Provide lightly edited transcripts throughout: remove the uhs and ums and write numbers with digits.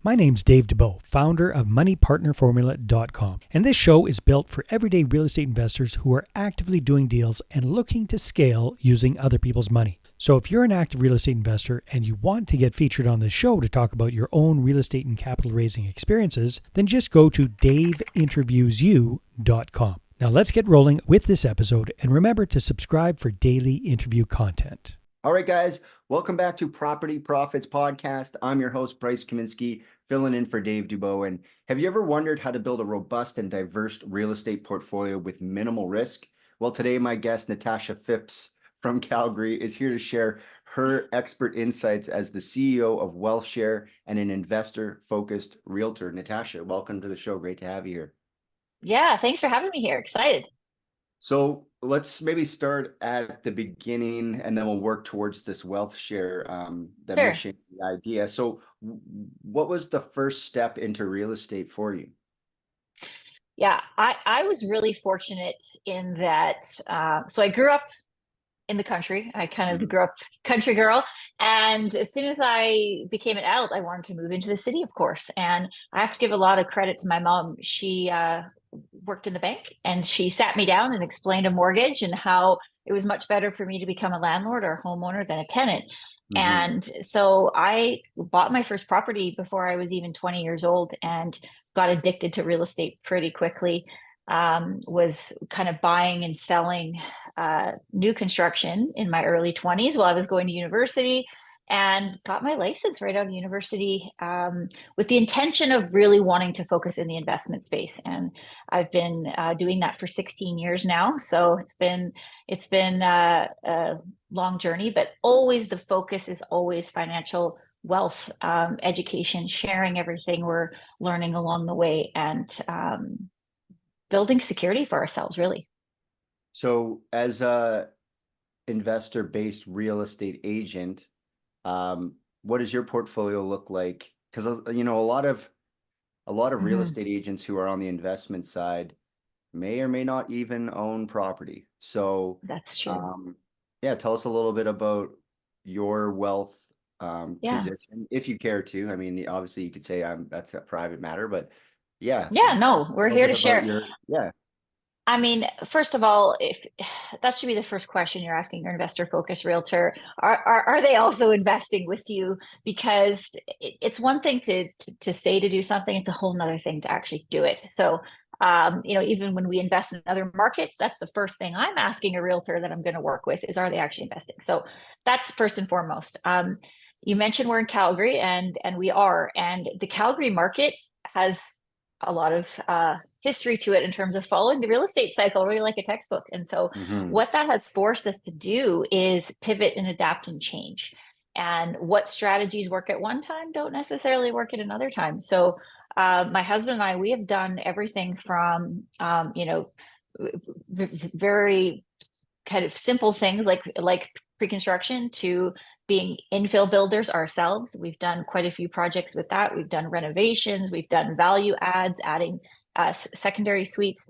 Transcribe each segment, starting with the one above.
My name's Dave DeBow, founder of MoneyPartnerFormula.com, and this show is built for everyday real estate investors who are actively doing deals and looking to scale using other people's money. So if you're an active real estate investor and you want to get featured on this show to talk about your own real estate and capital raising experiences, then just go to daveinterviewsyou.com. Now let's get rolling with this episode, and remember to subscribe for daily interview content. All right, guys, welcome back to Property Profits Podcast. I'm your host, Bryce Kaminski, filling in for Dave Dubow. And have you ever wondered how to build a robust and diverse real estate portfolio with minimal risk? Well, today my guest, Natasha Phipps from Calgary, is here to share her expert insights as the CEO of Wealthshare and an investor-focused realtor. Natasha, welcome to the show. Great to have you here. Yeah, thanks for having me here. Excited. So let's maybe start at the beginning and then we'll work towards this Wealthshare, the Sure. mission, the idea. So what was the first step into real estate for you? Yeah, I was really fortunate in that. So I grew up in the country. I kind of grew up country girl. And as soon as I became an adult, I wanted to move into the city, of course. And I have to give a lot of credit to my mom. She worked in the bank and she sat me down and explained a mortgage and how it was much better for me to become a landlord or a homeowner than a tenant. And so I bought my first property before I was even 20 years old and got addicted to real estate pretty quickly. Was kind of buying and selling new construction in my early 20s while I was going to university, and got my license right out of university with the intention of really wanting to focus in the investment space. And I've been doing that for 16 years now. So it's been a long journey, but always the focus is always financial wealth, education, sharing everything we're learning along the way, and building security for ourselves, really. So as a investor-based real estate agent, what does your portfolio look like? Because you know, a lot of real estate agents who are on the investment side may or may not even own property. So That's true. yeah, tell us a little bit about your wealth Yeah. position, if you care to. I mean, obviously you could say that's a private matter, but yeah. Yeah, no, we're A here to little bit about share. your, yeah. I mean, first of all, if that should be the first question you're asking your investor focused realtor, are they also investing with you? Because it's one thing to say to do something, it's a whole nother thing to actually do it. So you know, even when we invest in other markets, that's the first thing I'm asking a realtor that I'm going to work with is, are they actually investing? So that's first and foremost. You mentioned we're in Calgary, and we are, and the Calgary market has a lot of history to it in terms of following the real estate cycle, really like a textbook. And so what that has forced us to do is pivot and adapt and change. And what strategies work at one time don't necessarily work at another time. So my husband and I, we have done everything from, you know, very kind of simple things like pre-construction to being infill builders ourselves. We've done quite a few projects with that. We've done renovations, we've done value adds, adding secondary suites,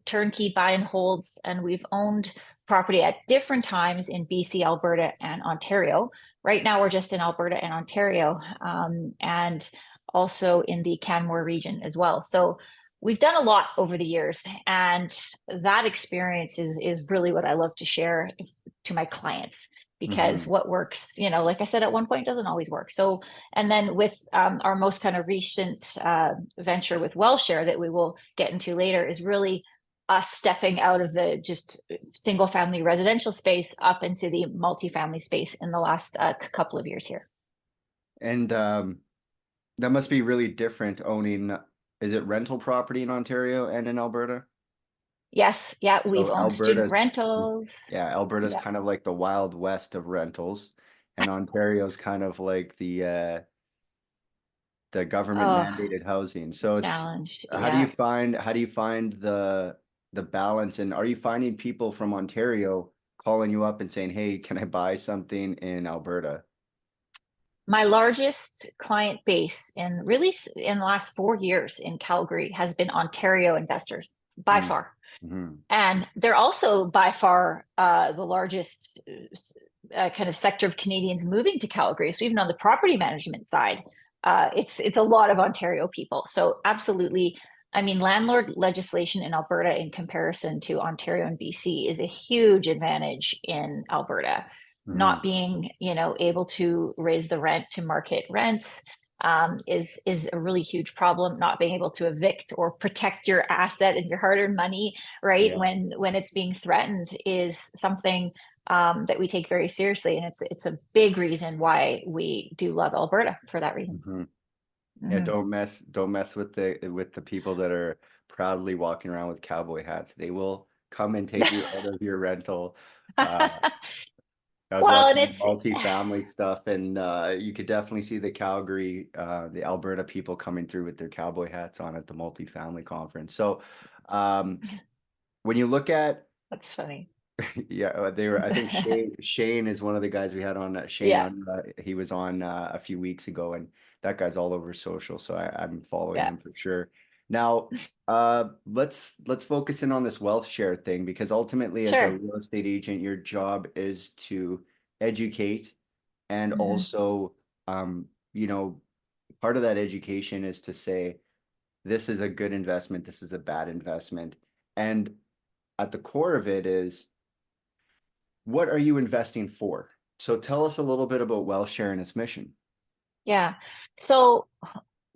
turnkey buy and holds, and we've owned property at different times in BC, Alberta, and Ontario. Right now, we're just in Alberta and Ontario, and also in the Canmore region as well. So we've done a lot over the years, and that experience is really what I love to share to my clients, because what works, you know, like I said, at one point doesn't always work. So, and then with our most kind of recent venture with Wealthshare that we will get into later is really us stepping out of the just single family residential space up into the multifamily space in the last couple of years here. And that must be really different owning, is it rental property in Ontario and in Alberta? Yes. Yeah. We've So owned student rentals. Yeah, Alberta's Yeah. kind of like the Wild West of rentals, and Ontario's kind of like the government Oh, mandated housing. So it's challenge. how do you Yeah. find the balance, and are you finding people from Ontario calling you up and saying, "Hey, can I buy something in Alberta?" My largest client base in really in the last 4 years in Calgary has been Ontario investors by far. Mm-hmm. And they're also by far the largest kind of sector of Canadians moving to Calgary. So even on the property management side, it's a lot of Ontario people. So absolutely. I mean, landlord legislation in Alberta in comparison to Ontario and BC is a huge advantage in Alberta. Mhm. Not being, able to raise the rent to market rents is a really huge problem. Not being able to evict or protect your asset and your hard-earned money, right, Yeah. when it's being threatened is something that we take very seriously, and it's a big reason why we do love Alberta for that reason. Mhm. Yeah, Mhm. don't mess with the people that are proudly walking around with cowboy hats. They will come and take you out of your rental. Uh, I was Well, and watching the it's multifamily stuff, and you could definitely see the Calgary, the Alberta people coming through with their cowboy hats on at the multifamily conference. So, um, when you look at, that's funny. yeah, they were. I think Shane is one of the guys we had on. Shane Yeah, on. He was on a few weeks ago, and that guy's all over social. So I'm following yeah, him for sure. Now, let's focus in on this wealth share thing because ultimately, as a sure. real estate agent, your job is to educate and Hmm. also, you know, part of that education is to say this is a good investment, this is a bad investment, and at the core of it is what are you investing for? So tell us a little bit about Wealthshare and its mission. Yeah. So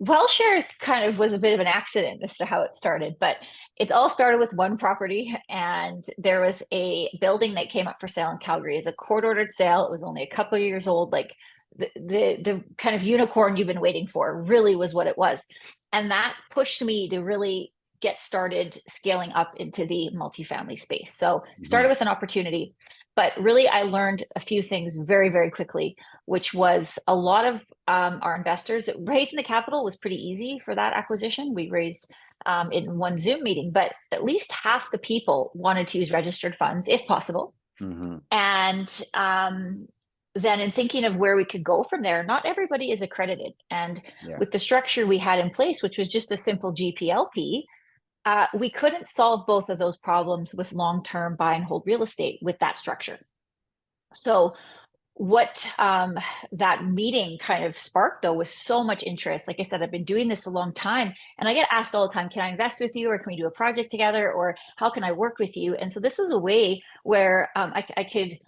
Wellshare kind of was a bit of an accident as to how it started, but it all started with one property, and there was a building that came up for sale in Calgary as a court-ordered sale. It was only a couple of years old, like the kind of unicorn you've been waiting for, really was what it was, and that pushed me to really get started scaling up into the multifamily space. So started Mhm. with an opportunity, but really I learned a few things very, very quickly, which was a lot of our investors. Raising the capital was pretty easy for that acquisition. We raised in one Zoom meeting, but at least half the people wanted to use registered funds if possible. Mhm. And then in thinking of where we could go from there, not everybody is accredited. And Yeah. with the structure we had in place, which was just a simple GPLP, we couldn't solve both of those problems with long-term buy and hold real estate with that structure. So what that meeting kind of sparked though was so much interest. Like I said, I've been doing this a long time, and I get asked all the time, can I invest with you, or can we do a project together, or how can I work with you? And so this was a way where I could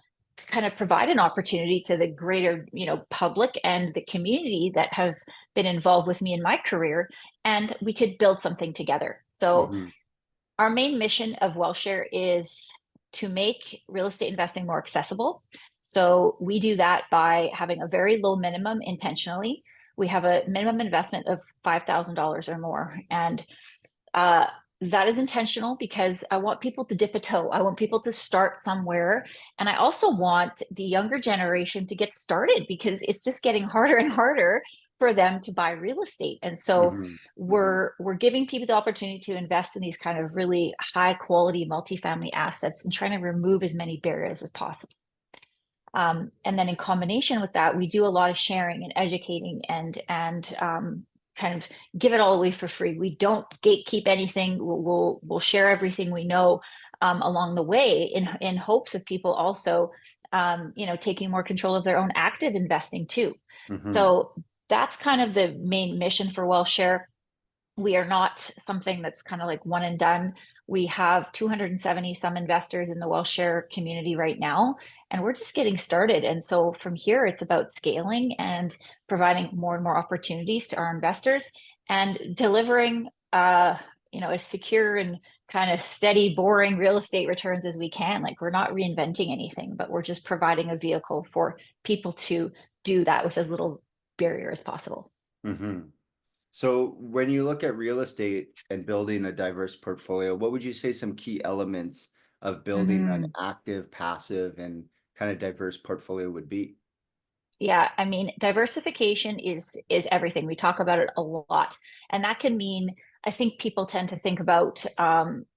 kind of provide an opportunity to the greater public and the community that have been involved with me in my career, and we could build something together. So Mhm. our main mission of Wealthshare is to make real estate investing more accessible. So we do that by having a very low minimum intentionally. We have a minimum investment of $5,000 or more. And uh, that is intentional because I want people to dip a toe. I want people to start somewhere. And I also want the younger generation to get started because it's just getting harder and harder for them to buy real estate. And so Mhm. Mhm. we're giving people the opportunity to invest in these kind of really high quality multifamily assets and trying to remove as many barriers as possible. And then in combination with that, we do a lot of sharing and educating and kind of give it all away for free. We don't gatekeep anything. We'll share everything we know along the way in hopes of people also taking more control of their own active investing too. Mhm. So that's kind of the main mission for Wealthshare. We are not something that's kind of like one and done. We have 270 some investors in the Wealthshare community right now, and we're just getting started. And so from here, it's about scaling and providing more and more opportunities to our investors and delivering, as secure and kind of steady, boring real estate returns as we can. Like we're not reinventing anything, but we're just providing a vehicle for people to do that with as little barrier as possible. Mhm. So when you look at real estate and building a diverse portfolio, what would you say some key elements of building an Mhm. active, passive, and kind of diverse portfolio would be? Yeah, I mean, diversification is everything. We talk about it a lot, and that can mean I think people tend to think about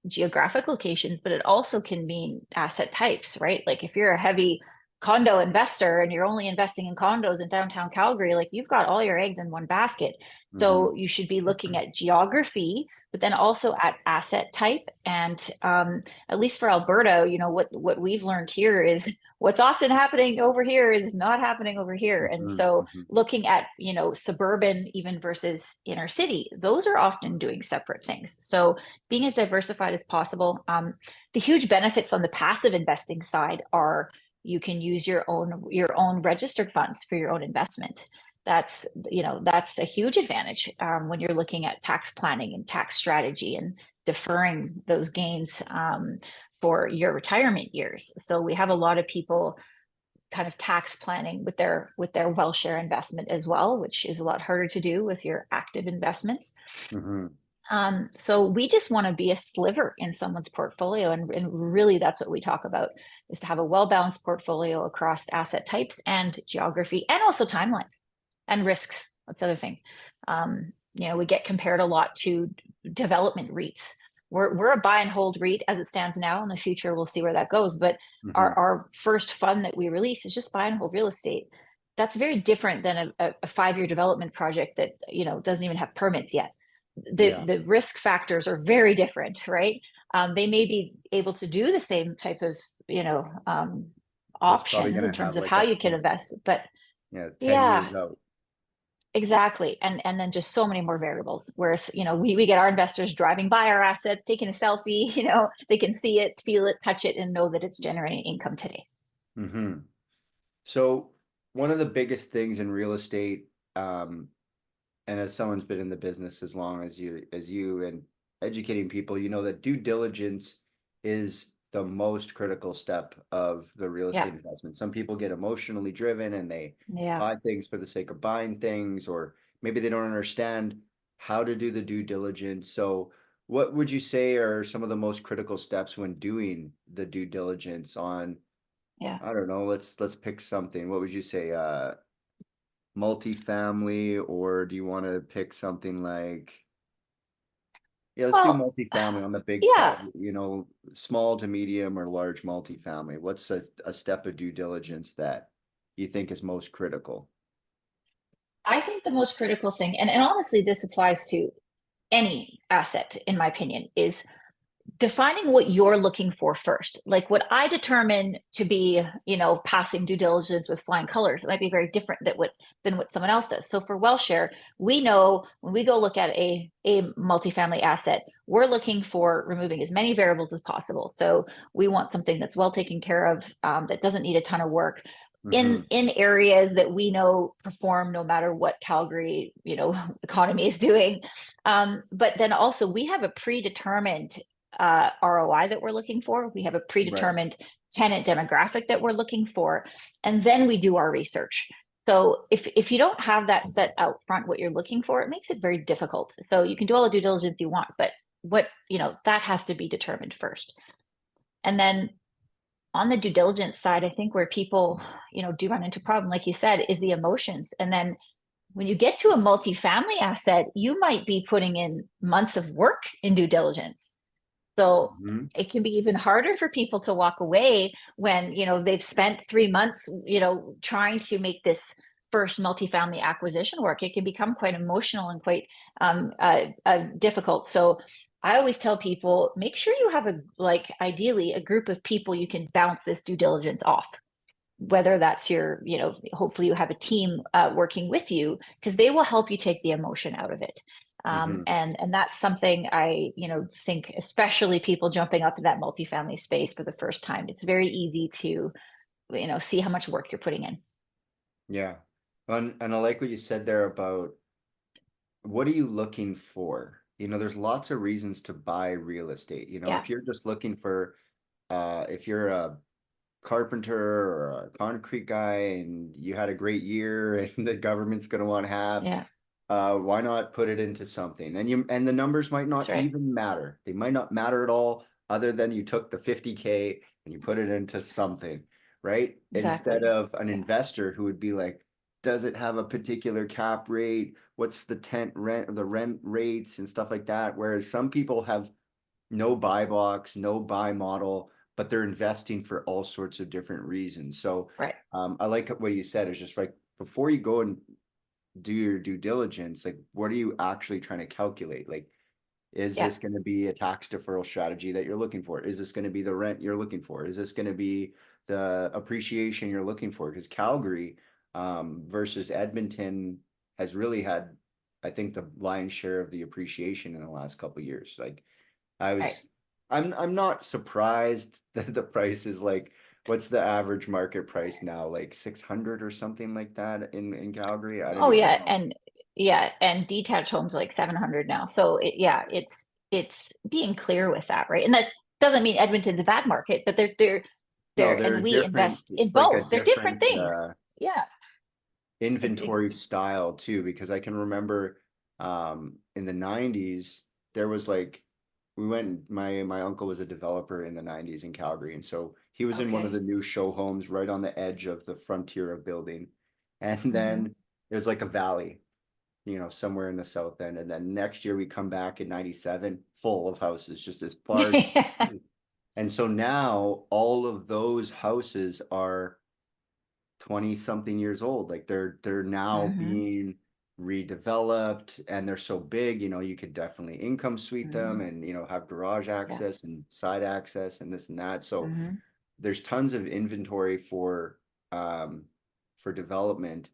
geographic locations, but it also can mean asset types, right? Like if you're a heavy condo investor and you're only investing in condos in downtown Calgary, like you've got all your eggs in one basket. So you should be looking at geography, but then also at asset type. And at least for Alberta, you know, what we've learned here is what's often happening over here is not happening over here. And so looking at, you know, suburban even versus inner city, those are often doing separate things. So being as diversified as possible. The huge benefits on the passive investing side are you can use your own registered funds for your own investment. That's, you know, that's a huge advantage when you're looking at tax planning and tax strategy and deferring those gains for your retirement years. So we have a lot of people kind of tax planning with their Wealthshare investment as well, which is a lot harder to do with your active investments. So we just want to be a sliver in someone's portfolio. And really that's what we talk about, is to have a well-balanced portfolio across asset types and geography and also timelines and risks. That's the other thing. You know, we get compared a lot to development REITs. We're a buy and hold REIT as it stands now. In the future, we'll see where that goes. But our first fund that we release is just buy and hold real estate. That's very different than a 5-year development project that, you know, doesn't even have permits yet. The risk factors are very different, right? They may be able to do the same type of, you know, options in terms of how you can invest, but 10 years out. Exactly. And then just so many more variables. Whereas, you know, we get our investors driving by our assets, taking a selfie, you know, they can see it, feel it, touch it, and know that it's generating income today. So one of the biggest things in real estate, and as someone's been in the business as long as you and educating people, you know that due diligence is the most critical step of the real estate investment. Some people get emotionally driven and they buy things for the sake of buying things, or maybe they don't understand how to do the due diligence. So what would you say are some of the most critical steps when doing the due diligence on, I don't know, let's pick something. What would you say? Multifamily, or do you want to pick something like, let's do multifamily on the big side, you know, small to medium or large multifamily. What's a step of due diligence that you think is most critical? I think the most critical thing, and honestly, this applies to any asset, in my opinion, is defining what you're looking for first. Like what I determine to be, you know, passing due diligence with flying colors, it might be very different than what someone else does. So for Wealthshare, we know when we go look at a multifamily asset, we're looking for removing as many variables as possible. So we want something that's well taken care of, that doesn't need a ton of work. In areas that we know perform no matter what Calgary, you know, economy is doing. But then also we have a predetermined ROI that we're looking for. We have a predetermined tenant demographic that we're looking for, and then we do our research. So if you don't have that set out front, what you're looking for, it makes it very difficult. So you can do all the due diligence you want, but what, you know, that has to be determined first. And then on the due diligence side, I think where people, you know, do run into a problem, like you said, is the emotions. And then when you get to a multifamily asset, you might be putting in months of work in due diligence. So it can be even harder for people to walk away when, you know, they've spent 3 months, you know, trying to make this first multifamily acquisition work. It can become quite emotional and quite difficult. So I always tell people, make sure you have ideally a group of people you can bounce this due diligence off. Whether that's your, you know, hopefully you have a team working with you, because they will help you take the emotion out of it. And that's something I, you know, think, especially people jumping up in that multifamily space for the first time, it's very easy to, you know, see how much work you're putting in. Yeah. And I like what you said there about what are you looking for? You know, there's lots of reasons to buy real estate. You know, if you're just looking for, if you're a carpenter or a concrete guy and you had a great year and the government's going to want half, why not put it into something? And the numbers might not even matter. They might not matter at all, other than you took the 50K and you put it into something, right? Instead of an investor who would be like, does it have a particular cap rate? What's the rent rates and stuff like that? Whereas some people have no buy box, no buy model, but they're investing for all sorts of different reasons. So Right. I like what you said. Is just like before you go and do your due diligence, like what are you actually trying to calculate? Like, is Yeah. this going to be a tax deferral strategy that you're looking for? Is this going to be the rent you're looking for? Is this going to be the appreciation you're looking for? Because Calgary versus Edmonton has really had, I think, the lion's share of the appreciation in the last couple of years. Like I Right. was, I'm not surprised that the price is like, what's the average market price now? Like 600 or something like that in Calgary. I don't Oh even yeah, know. and yeah, and detached homes are like 700 now. So yeah, it's being clear with that, right? And that doesn't mean Edmonton's a bad market, but No, they're they're and we different. invest in It's like a both. They're different different things. Yeah. It, inventory style too, because I can remember in the 90s there was like we went my uncle was a developer in the 90s in Calgary, and so he was in one of okay. the new show homes right on the edge of the frontier of building, and Hmm. then it was like a valley, somewhere in the south end, and then next year we come back in 97 full of houses just as far as, and so now all of those houses are 20 something years old. Like they're now Hmm. being redeveloped, and they're so big, you could definitely income suite them, Hmm. and have garage Yeah. access and side access and this and that. So Hmm. there's tons of inventory um for development,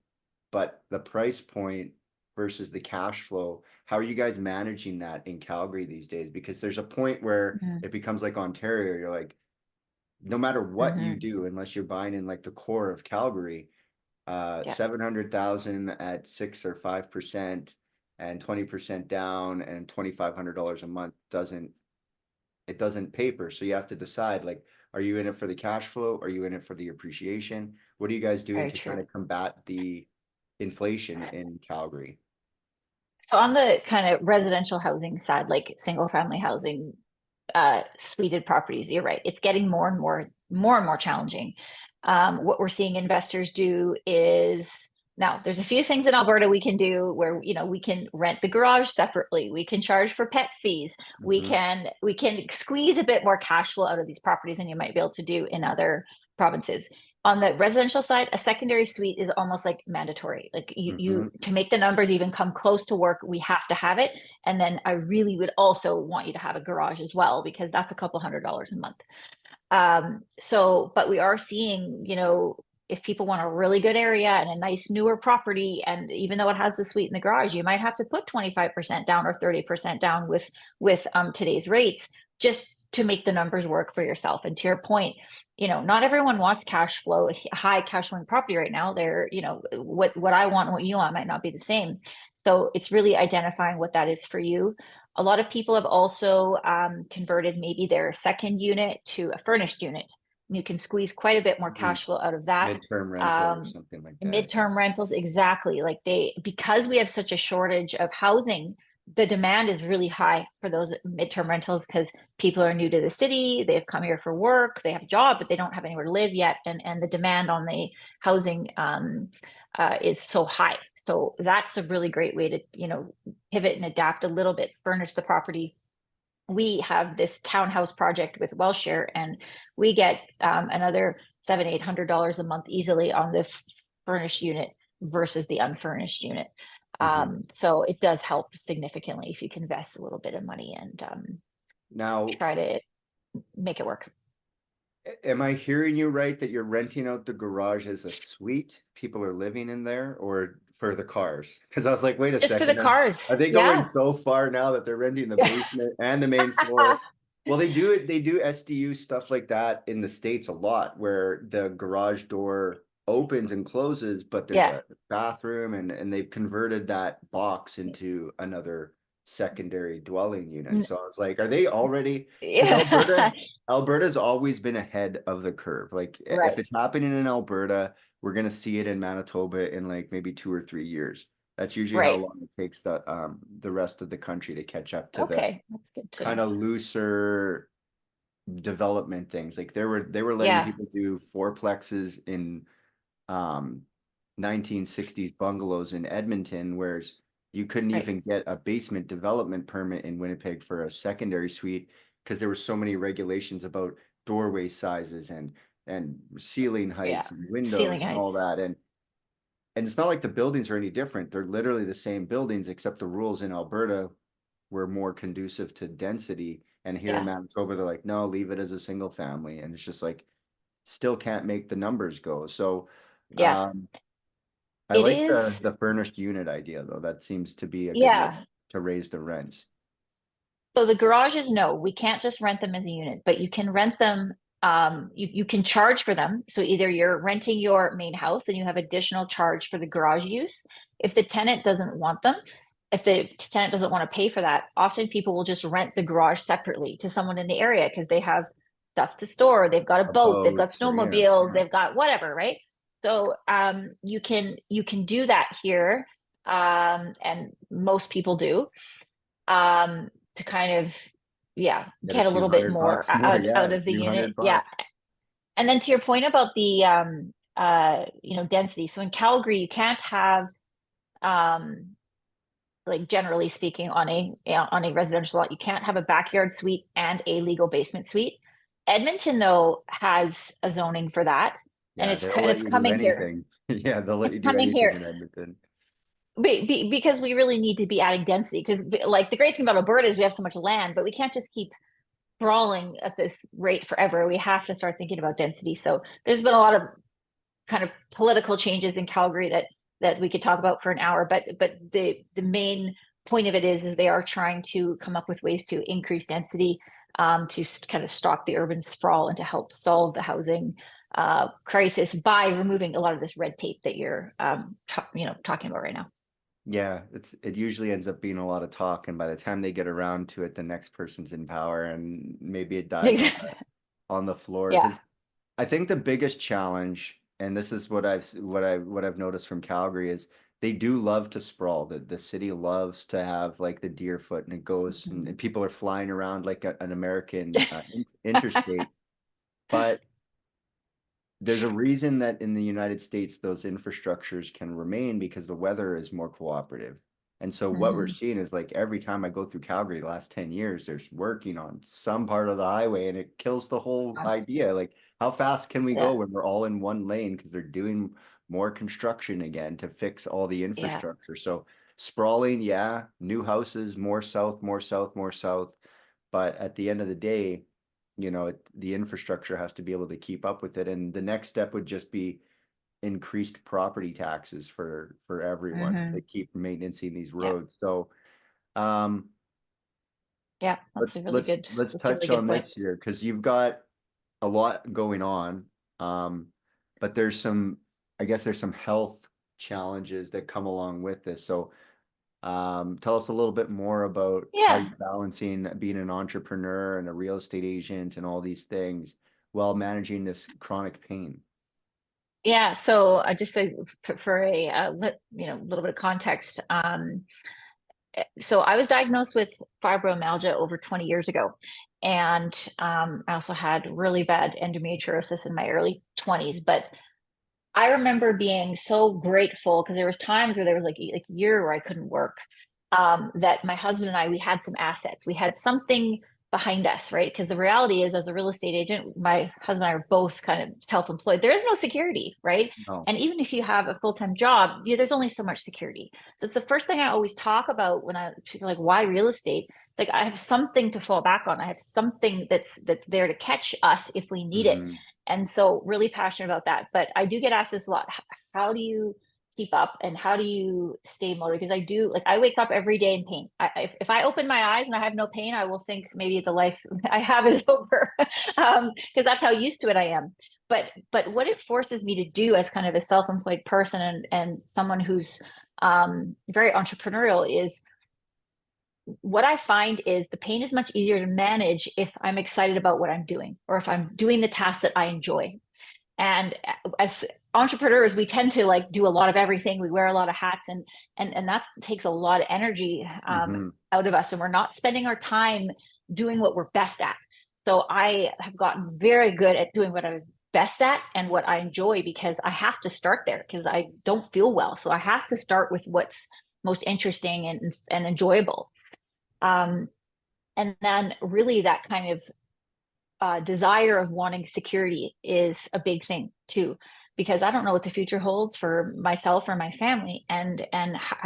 but the price point versus the cash flow, how are you guys managing that in Calgary these days? Because there's a point where Hmm. it becomes like Ontario. You're like, no matter what you Hmm. do, unless you're buying in like the core of Calgary, Yeah. 700,000 at 6 or 5% and 20% down and $2,500 a month doesn't paper. So you have to decide, like, are you in it for the cash flow? Are you in it for the appreciation? What are you guys doing Very to kind true. of combat the inflation in Calgary? So on the kind of residential housing side, like single family housing, suited properties, you're right. It's getting more and more challenging. What we're seeing investors do is now there's a few things in Alberta we can do where we can rent the garage separately. We can charge for pet fees. Hmm. We can squeeze a bit more cash flow out of these properties than you might be able to do in other provinces. On the residential side, a secondary suite is almost like mandatory. Like you Hmm. to make the numbers even come close to work, we have to have it. And then I really would also want you to have a garage as well, because that's a couple $100 a month. But we are seeing, if people want a really good area and a nice newer property, and even though it has the suite in the garage, you might have to put 25% down or 30% down with today's rates, just to make the numbers work for yourself. And to your point, not everyone wants cash flow, high cash flowing property right now. They're, what I want and what you want might not be the same. So it's really identifying what that is for you. A lot of people have also converted maybe their second unit to a furnished unit. You can squeeze quite a bit more Hmm. cash flow out of that. Midterm rental or Um, something like that. midterm rentals, exactly. Like because we have such a shortage of housing, the demand is really high for those midterm rentals because people are new to the city. They've come here for work. They have a job, but they don't have anywhere to live yet. And the demand on the housing is so high. So that's a really great way to, pivot and adapt a little bit, furnish the property. We have this townhouse project with Wealthshare, and we get another $700-800 a month easily on the furnished unit versus the unfurnished unit. Hmm. So it does help significantly if you can invest a little bit of money and Now, try to make it work. am I hearing you right that you're renting out the garage as a suite? People are living in there, or for the cars? Because I was like, wait a Just for the second, are cars, they going yeah. so far now that they're renting the basement and the main floor? Well, they do it. They do SDU stuff like that in the States a lot, where the garage door opens and closes, but there's Yeah, a bathroom, and they've converted that box into another secondary dwelling unit. So I was like, are they already? Because yeah. Alberta's always been ahead of the curve. Like if Right, it's happening in Alberta, we're gonna see it in Manitoba in like maybe 2 or 3 years. That's usually how right. long it takes the rest of the country to catch up to the Okay, that's good to kind know. of looser development things. Like they were letting Yeah, people do fourplexes in um 1960s bungalows in Edmonton, whereas you couldn't right. even get a basement development permit in Winnipeg for a secondary suite because there were so many regulations about doorway sizes and ceiling Yeah. heights and windows Ceiling and all heights. that. And it's not like the buildings are any different. They're literally the same buildings, except the rules in Alberta were more conducive to density. And here in Yeah. Manitoba, they're like, no, leave it as a single family. And it's just like, still can't make the numbers go. So Yeah. um, I It like is. the furnished unit idea, though. That seems to be a good way Yeah. to raise the rents. So the garages, no, we can't just rent them as a unit, but you can rent them. You can charge for them. So either you're renting your main house and you have additional charge for the garage use. If the tenant doesn't want them, if the tenant doesn't want to pay for that, often people will just rent the garage separately to someone in the area because they have stuff to store. They've got a A boat, they've got boat, or yeah, snowmobiles, yeah. they've got whatever, right? So you can do that here, and most people do, to kind of, yeah, Get a get a few little bit hundred more bucks more, yeah, out a of the few unit. hundred Yeah. bucks. And then to your point about the density. So in Calgary, you can't have, um like, generally speaking, on a residential lot, you can't have a backyard suite and a legal basement suite. Edmonton, though, has a zoning for that, and Yeah, they'll let it's you do coming here. anything. Yeah, they'll let It's you do coming anything here in Edmonton. because we really need to be adding density. Because, like, the great thing about Alberta is we have so much land, but we can't just keep sprawling at this rate forever. We have to start thinking about density. So there's been a lot of kind of political changes in Calgary that we could talk about for an hour, but the main point of it is they are trying to come up with ways to increase density, to kind of stop the urban sprawl and to help solve the housing crisis by removing a lot of this red tape that you're talking about right now. Yeah, it usually ends up being a lot of talk, and by the time they get around to it, the next person's in power, and maybe it dies Exactly. on the floor. Yeah. Because I think the biggest challenge, and this is what I've noticed from Calgary, is they do love to sprawl. The city loves to have like the deer foot, and it goes, and Mhm. people are flying around like an American interstate. But there's a reason that in the United States those infrastructures can remain because the weather is more cooperative. And so what we're Mhm. seeing is like every time I go through Calgary the last 10 years, there's working on some part of the highway and it kills the whole That's, idea. Like how fast can we go yeah, when we're all in one lane because they're doing more construction again to fix all the yeah. infrastructure. So sprawling, yeah, new houses, more south, more south, more south. But at the end of the day, the infrastructure has to be able to keep up with it. And the next step would just be increased property taxes for everyone to Hmm. keep maintaining these Yeah. roads. So um, Yeah. let's let's let's That's a really touch good on point. this here because you've got a lot going on. But I guess there's some health challenges that come along with this. So tell us a little bit more about how Yeah. you're balancing being an entrepreneur and a real estate agent and all these things while managing this chronic pain. Yeah, so just for a little bit of context, so I was diagnosed with fibromyalgia over 20 years ago, and I also had really bad endometriosis in my early 20s. But I remember being so grateful because there was times where there was like a year where I couldn't work. That my husband and I, we had some assets. We had something behind us, right? Because the reality is, as a real estate agent, my husband and I are both kind of self-employed. There is no security, right? No. And even if you have a full-time job, there's only so much security. So it's the first thing I always talk about when people are like, why real estate? It's like I have something to fall back on. I have something that's there to catch us if we need it. Hmm. And so really passionate about that. But I do get asked this a lot. How do you keep up and how do you stay motivated? Because I do, like, I wake up every day in pain. If I open my eyes and I have no pain, I will think maybe the life I have is over, because that's how used to it I am. But what it forces me to do as kind of a self-employed person and someone who's very entrepreneurial is, what I find is the pain is much easier to manage if I'm excited about what I'm doing or if I'm doing the task that I enjoy. And as entrepreneurs, we tend to like do a lot of everything. We wear a lot of hats, and that takes a lot of energy Hmm. out of us, and we're not spending our time doing what we're best at. So I have gotten very good at doing what I'm best at and what I enjoy because I have to start there because I don't feel well. So I have to start with what's most interesting and enjoyable. Um, and then really that kind of desire of wanting security is a big thing too, because I don't know what the future holds for myself or my family, and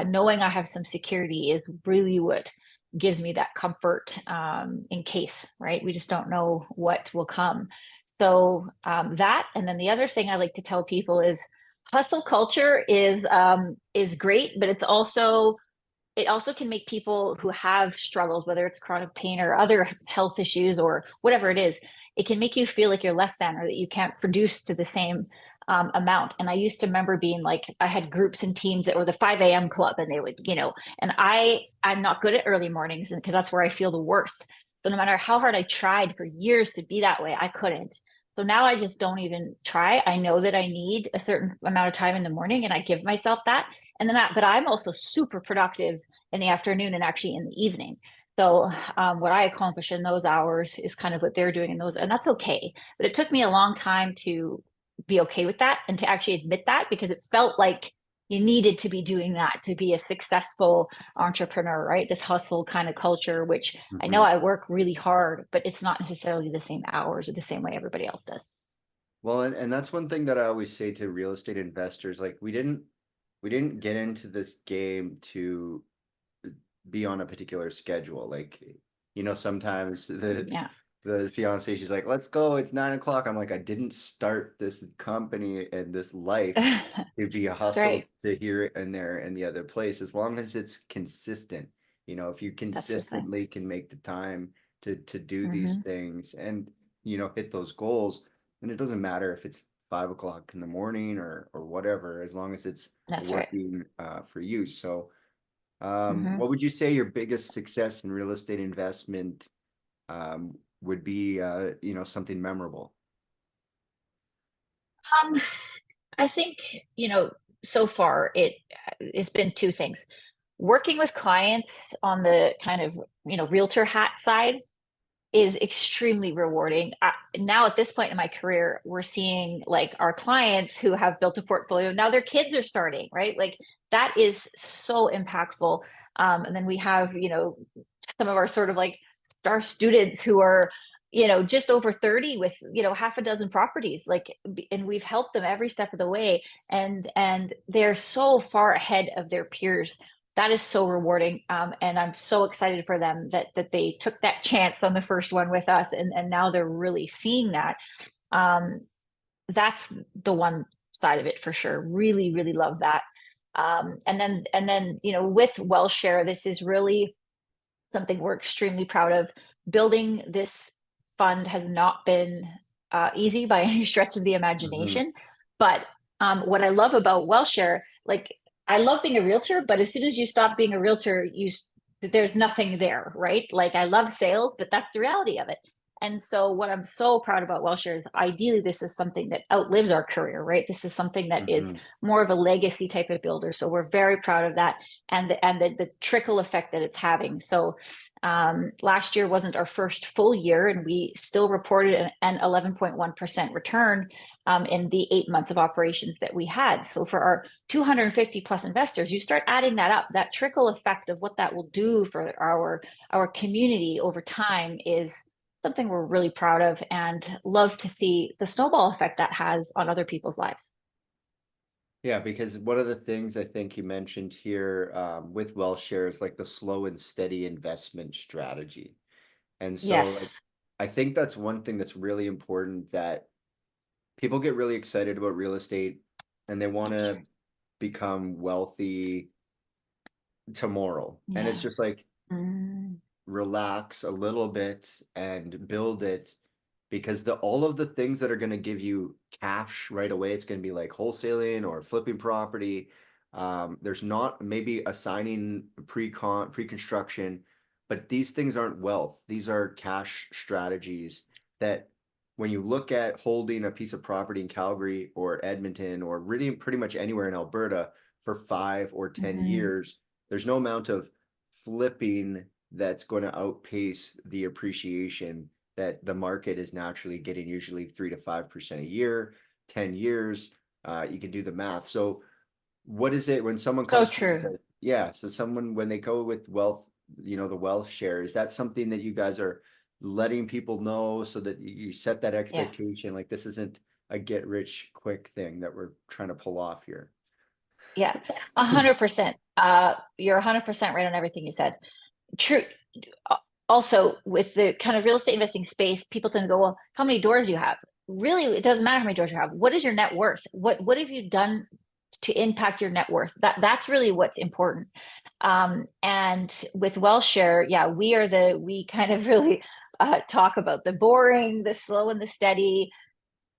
knowing I have some security is really what gives me that comfort, in case, right? We just don't know what will come. So that, and then the other thing I like to tell people is hustle culture is great, but it also can make people who have struggles, whether it's chronic pain or other health issues or whatever it is, it can make you feel like you're less than, or that you can't produce to the same amount. And I used to remember being like, I had groups and teams that were the 5 a.m. club, and they would, and I'm not good at early mornings because that's where I feel the worst. So no matter how hard I tried for years to be that way, I couldn't. So now I just don't even try. I know that I need a certain amount of time in the morning, and I give myself that. And then, but I'm also super productive in the afternoon and actually in the evening. So what I accomplish in those hours is kind of what they're doing in those, and that's okay. But it took me a long time to be okay with that and to actually admit that, because it felt like you needed to be doing that to be a successful entrepreneur, right? This hustle kind of culture, which I know Mhm. I work really hard, but it's not necessarily the same hours or the same way everybody else does. Well, and that's one thing that I always say to real estate investors, like we didn't get into this game to be on a particular schedule. Like, sometimes Yeah. the fiance, she's like, let's go, it's 9 o'clock. I'm like, I didn't start this company and this life That's to be a hustle right. to here and there and the other place, as long as it's consistent. If you That's the thing. consistently can make the time to do these Hmm. things and hit those goals, then it doesn't matter if it's 5 o'clock in the morning or whatever, as long as it's That's right. working for you. So Hmm. what would you say your biggest success in real estate investment would be, something memorable? Um, I think, so far it's been two things. Working with clients on the kind of, realtor hat side is extremely rewarding. Now at this point in my career, we're seeing like our clients who have built a portfolio, now their kids are starting, right? Like that is so impactful. And then we have, some of our sort of like star students who are, just over 30 with, half a dozen properties, like, and we've helped them every step of the way. And they're so far ahead of their peers. That is so rewarding. And I'm so excited for them that they took that chance on the first one with us. And now they're really seeing that. Um, that's the one side of it for sure. Really, really love that. And then, with Wealthshare, this is really something we're extremely proud of. Building this fund has not been easy by any stretch of the Hmm. imagination. But what I love about Wealthshare, like I love being a realtor, but as soon as you stop being a realtor, there's nothing there, right? Like I love sales, but that's the reality of it. And so what I'm so proud about Wealthshare is ideally this is something that outlives our career, right? This is something that is Hmm. more of a legacy type of builder. So we're very proud of that, and the trickle effect that it's having. So last year wasn't our first full year, and we still reported an 11.1% return in the 8 months of operations that we had. So for our 250 plus investors, you start adding that up, that trickle effect of what that will do for our community over time is something we're really proud of and love to see the snowball effect that has on other people's lives. Yeah, because one of the things I think you mentioned here with Wellshare is like the slow and steady investment strategy. And so, like, Yes. I think that's one thing that's really important, that people get really excited about real estate and they want Oh, to sure. become wealthy tomorrow. And it's Yeah. just like, Mm, relax a little bit and build it, because the all of the things that are going to give you cash right away, it's going to be like wholesaling or flipping property. There's not maybe assigning pre-construction, but these things aren't wealth. These are cash strategies that, when you look at holding a piece of property in Calgary or Edmonton or really pretty much anywhere in Alberta for 5 or 10 mm, years, there's no amount of flipping that's going to outpace the appreciation that the market is naturally getting, usually 3 to 5% a year, 10 years. You can do the math. So what is it when someone so comes to you? true. Yeah. So someone, when they go with wealth, the wealth share, is that something that you guys are letting people know so that you set that Yeah. expectation. Like this isn't a get rich quick thing that we're trying to pull off here. Yeah, 100%. You're 100% right on everything you said. True. Also, with the kind of real estate investing space, people tend to go, well, how many doors do you have? Really, it doesn't matter how many doors you have. What is your net worth? What have you done to impact your net worth? That's really what's important. And with Wealthshare, yeah, we kind of really talk about the boring, the slow, and the steady,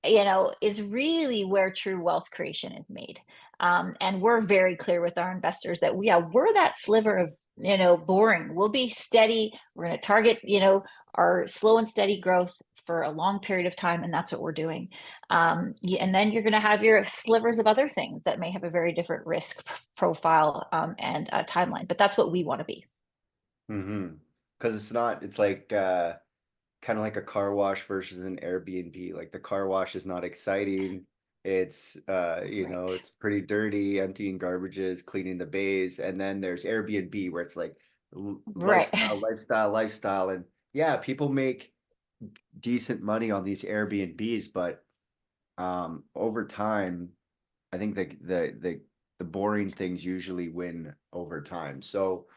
is really where true wealth creation is made. And we're very clear with our investors that we're that sliver of, boring. We'll be steady. We're going to target, our slow and steady growth for a long period of time. And that's what we're doing. And then you're going to have your slivers of other things that may have a very different risk profile and timeline. But that's what we want to be. Mm-hmm. Because it's like kind of like a car wash versus an Airbnb. Like the car wash is not exciting. It's it's pretty dirty, emptying garbages, cleaning the bays, and then there's Airbnb where it's like Right. lifestyle, and yeah, people make decent money on these Airbnbs, but over time, I think the boring things usually win over time. So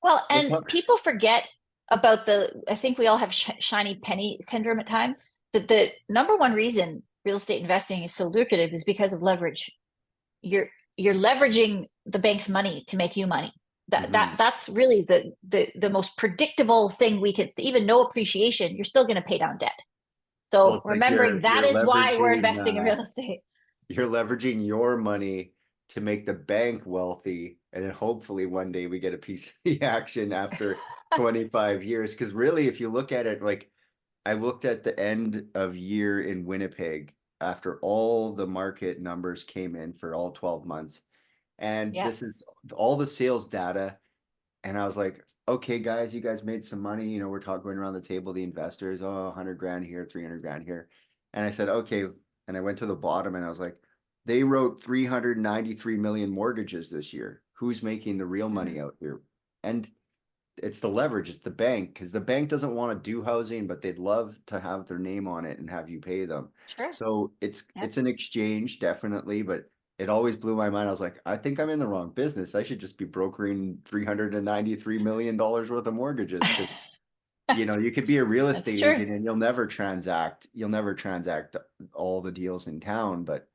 Well, we'll and talk. people forget about I think we all have shiny penny syndrome at times. That the number one reason real estate investing is so lucrative is because of leverage. You're you're leveraging the bank's money to make you money. That's really the most predictable thing we could, even no appreciation, you're still going to pay down debt. Well, So it's like remembering that is why we're investing in real uh, estate. you're leveraging your money to make the bank wealthy, and then hopefully one day we get a piece of the action after 25 years. Because really, if you look at it, like I looked at the end of year in Winnipeg after all the market numbers came in for all 12 months, and Yeah. this is all the sales data. And I was like, okay, guys, you guys made some money. We're talking going around the table, the investors, oh, 100 grand here, 300 grand here. And I said, okay. And I went to the bottom and I was like, they wrote 393 million mortgages this year. Who's making the real money out here? And it's the leverage, it's the bank, because the bank doesn't want to do housing, but they'd love to have their name on it and have you pay them. Sure. So it's Yeah. an exchange, definitely, but it always blew my mind. I was like, I think I'm in the wrong business. I should just be brokering $393 million worth of mortgages, because you could be a real That's estate true. agent and you'll never transact all the deals in town. But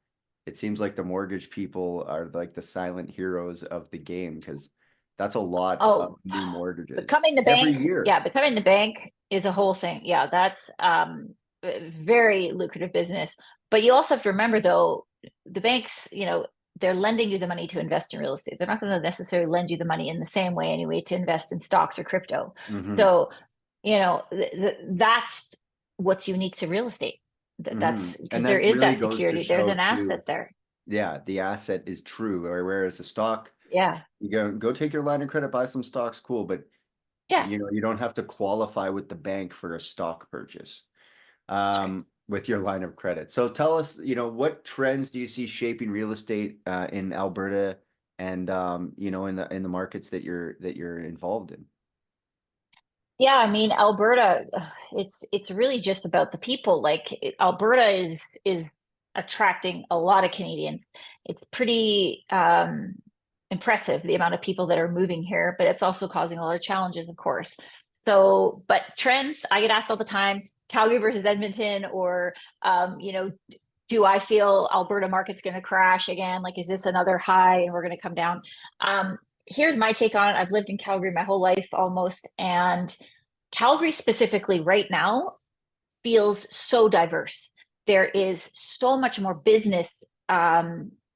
it seems like the mortgage people are like the silent heroes of the game, because that's a lot of Oh, new mortgages becoming the every bank. year. Yeah, becoming the bank is a whole thing. Yeah, that's very lucrative business. But you also have to remember, though, the banks, they're lending you the money to invest in real estate. They're not going to necessarily lend you the money in the same way anyway to invest in stocks or crypto. So, that's what's unique to real estate. That's because And there that is really that goes to security. There's show an too, asset there. yeah, the asset is true. Or whereas the stock, Yeah. you go take your line of credit, buy some stocks, cool, but Yeah. you don't have to qualify with the bank for a stock purchase That's right. with your line of credit. So tell us, what trends do you see shaping real estate in Alberta and in the markets that you're involved in? Yeah, I mean, Alberta, it's really just about the people. Like Alberta is attracting a lot of Canadians. It's pretty impressive the amount of people that are moving here, but it's also causing a lot of challenges, of course. So, but trends, I get asked all the time, Calgary versus Edmonton, or do I feel Alberta market's going to crash again? Like, is this another high and we're going to come down? Here's my take on it. I've lived in Calgary my whole life almost, and Calgary specifically right now feels so diverse. There is so much more business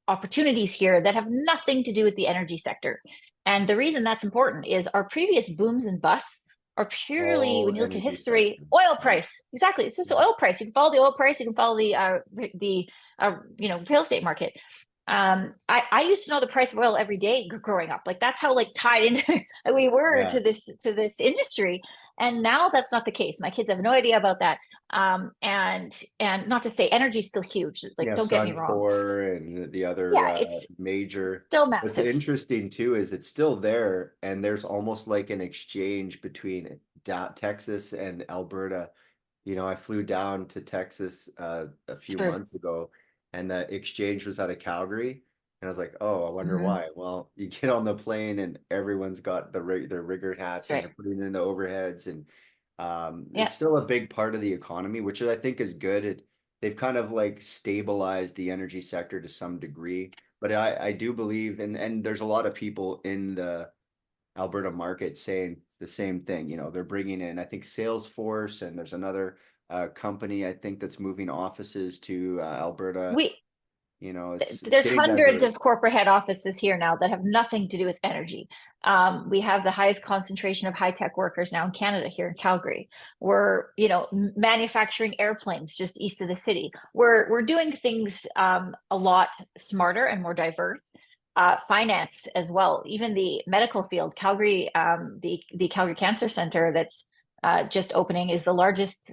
opportunities here that have nothing to do with the energy sector. And the reason that's important is our previous booms and busts are purely, All when you look at energy history, sector. oil price. Exactly. It's just the oil price. You can follow the oil price. You can follow the real estate market. I used to know the price of oil every day growing up. Like that's how tied into we were Yeah. to this industry. And now that's not the case. My kids have no idea about that. And not to say energy is still huge. Like, Yeah, don't get me wrong. Suncor and the other Yeah, it's major. still What's massive. interesting too is it's still there, and there's almost like an exchange between Texas and Alberta. I flew down to Texas a few True. months ago, and the exchange was out of Calgary. And I was like, oh, I wonder Hmm. why. Well, you get on the plane and everyone's got their rigger hats That's and right. they're putting in the overheads, and Yeah. it's still a big part of the economy, which I think is good. They've kind of like stabilized the energy sector to some degree, but I do believe, and there's a lot of people in the Alberta market saying the same thing. They're bringing in, I think, Salesforce, and there's another company I think that's moving offices to Alberta. We It's there's getting hundreds of diverse. corporate head offices here now that have nothing to do with energy. We have the highest concentration of high tech workers now in Canada here in Calgary. We're, manufacturing airplanes just east of the city. We're doing things a lot smarter and more diverse. Finance as well, even the medical field. Calgary, the Calgary Cancer Center that's just opening is the largest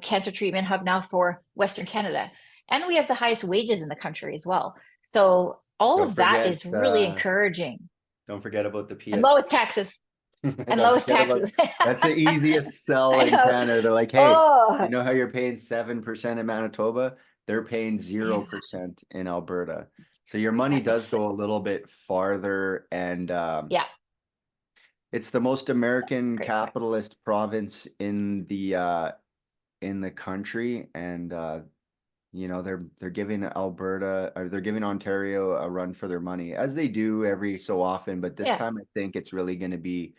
cancer treatment hub now for Western Canada, and we have the highest wages in the country as well. So all Don't of that forget, is really encouraging. don't forget about the And PS. lowest taxes. And Don't lowest forget about taxes. that's the easiest sell I in know. Canada. They're like, hey, Oh, how you're paying 7% in Manitoba? They're paying 0% in Alberta. So your money does it's, go a little bit farther, and yeah, it's the most that's a American great point. capitalist province in the country, and they're giving Alberta, or they're giving Ontario a run for their money, as they do every so often. But this Yeah. time, I think it's really going to be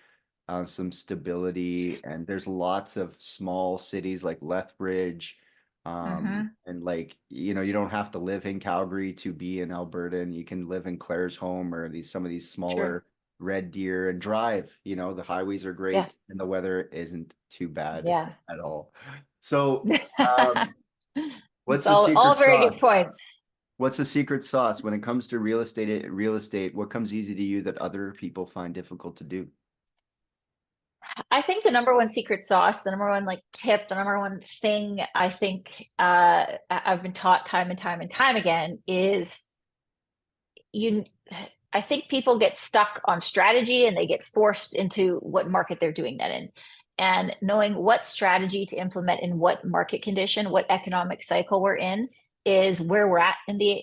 some stability, and there's lots of small cities like Lethbridge, Hmm. and like you don't have to live in Calgary to be in Alberta, and you can live in Claresholm or some of these True. smaller Red Deer and drive. The highways are Yeah. great and the weather isn't too bad Yeah. at all. So, um, what's It's the all secret very good sauce? points. What's the secret sauce when it comes to real estate? Real estate, what comes easy to you that other people find difficult to do? I think the number one secret sauce, the number one like tip, the number one thing I think I've been taught time and time and time again is you I think people get stuck on strategy and they get forced into what market they're doing that in. And knowing what strategy to implement in what market condition, what economic cycle we're in, is where we're at in the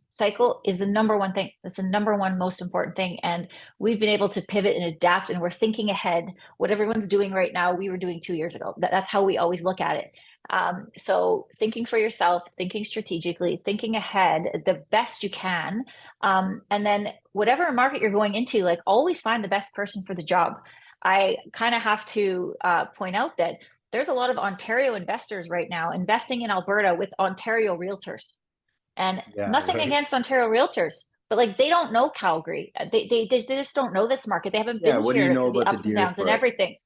cycle is the number one thing. That's the number one most important thing. And we've been able to pivot and adapt, and we're thinking ahead. What everyone's doing right now, we were doing 2 years ago. That's how we always look at it. So thinking for yourself, thinking strategically, thinking ahead the best you can, and then whatever market you're going into, like always find the best person for the job. I kind of have to point out that there's a lot of Ontario investors right now investing in Alberta with Ontario realtors. And Yeah, nothing right. against Ontario realtors, but like they don't know Calgary. They just don't know this market. They haven't Yeah, been what do you here know through the about the ups and deer downs and foot? everything.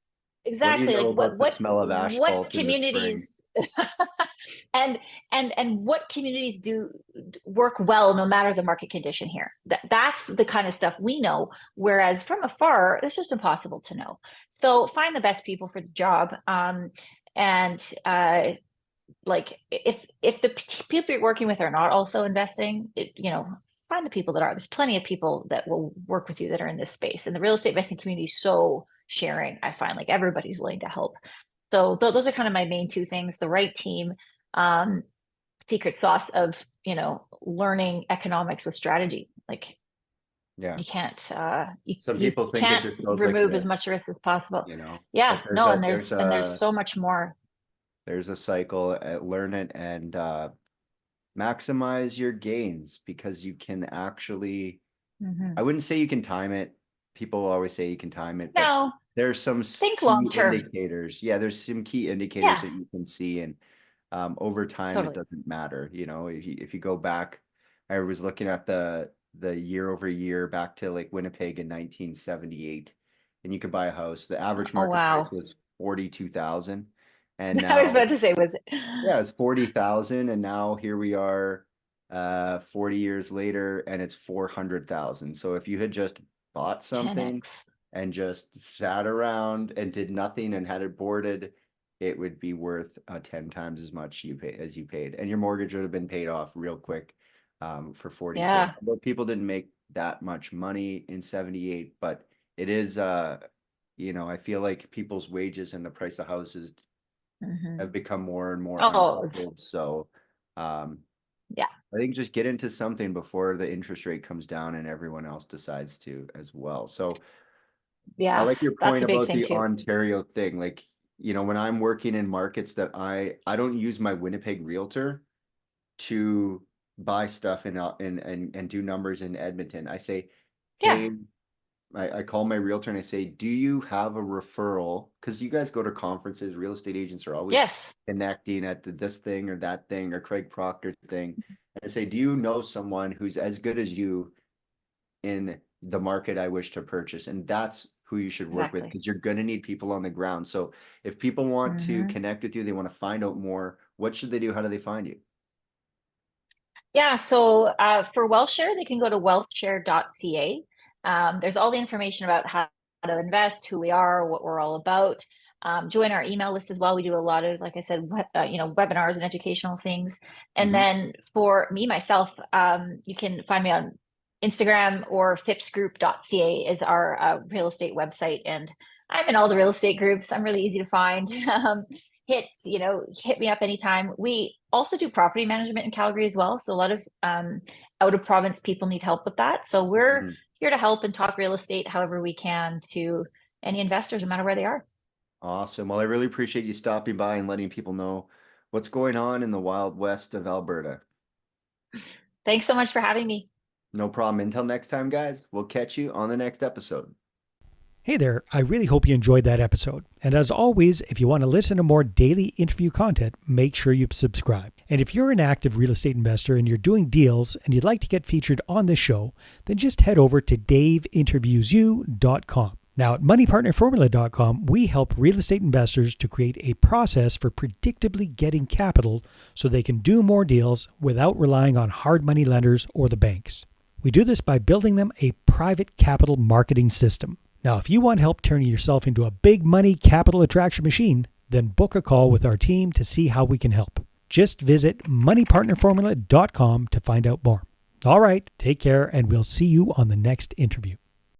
What do you Exactly. know Like about the smell of what asphalt in the spring? communities and what communities do work well no matter the market condition here. That's the kind of stuff we know. Whereas from afar, it's just impossible to know. So find the best people for the job. And like if the people you're working with are not also investing, find the people that are. There's plenty of people that will work with you that are in this space, and the real estate investing community is so sharing. I find like everybody's willing to help. So those are kind of my main two things: the right team, um, secret sauce of learning economics with strategy. Like Yeah. you can't Some you people think it can't just goes like remove as this, much risk as possible. but Yeah, there's no, a and there's there's a so much more. there's a cycle. Learn it and maximize your gains, because you can actually, I Hmm. wouldn't say you can time it. People always say you can time it, but No, there's some think long key term. indicators. Yeah, there's some key indicators Yeah, that you can see, and over time it totally. doesn't matter. If you go back, I was looking at the year over year back to like Winnipeg in 1978, and you could buy a house. The average Oh market price wow. was 42,000, and I was now, about to say, was it yeah, it's 40,000, and now here we are 40 years later and it's 400,000. So if you had just bought something 10x? and just sat around and did nothing and had it boarded, it would be worth 10 times as much as you paid, and your mortgage would have been paid off real quick for 40K. Yeah. Although people didn't make that much money in 78, but it is I feel like people's wages and the price of houses Mhm. have become more and more Oh, unsettled. So um, yeah, I think just get into something before the interest rate comes down and everyone else decides to as well. So I yeah, like your that's point a big about thing the too. Ontario thing. Like, when I'm working in markets that I don't use my Winnipeg realtor to buy stuff and do numbers in Edmonton. I say, Yeah. hey, I call my realtor and I say, do you have a referral? Because you guys go to conferences, real estate agents are always Yes. connecting at this thing or that thing or Craig Proctor thing. And I say, do you know someone who's as good as you in the market I wish to purchase? And that's who you should work with, Exactly. because you're going to need people on the ground. So if people want to Hmm. connect with you, they want to find out more, what should they do? How do they find you? Yeah, so for Wealthshare, they can go to wealthshare.ca. There's all the information about how to invest, who we are, what we're all about. Join our email list as well. We do a lot of, like I said, webinars and educational things. And Mhm. then for me, myself, you can find me on Instagram, or phippsgroup.ca is our real estate website. And I'm in all the real estate groups. I'm really easy to find. Hit me up anytime. We also do property management in Calgary as well. So a lot of out of province people need help with that. So we're Mhm. here to help and talk real estate however we can to any investors, no matter where they are. Awesome. Well, I really appreciate you stopping by and letting people know what's going on in the wild west of Alberta. Thanks so much for having me. No problem. Until next time, guys, we'll catch you on the next episode. Hey there, I really hope you enjoyed that episode. And as always, if you want to listen to more daily interview content, make sure you subscribe. And if you're an active real estate investor and you're doing deals and you'd like to get featured on this show, then just head over to daveinterviewyou.com. Now at moneypartnerformula.com, we help real estate investors to create a process for predictably getting capital so they can do more deals without relying on hard money lenders or the banks. We do this by building them a private capital marketing system. Now, if you want help turning yourself into a big money capital attraction machine, then book a call with our team to see how we can help. Just visit moneypartnerformula.com to find out more. All right, take care, and we'll see you on the next interview.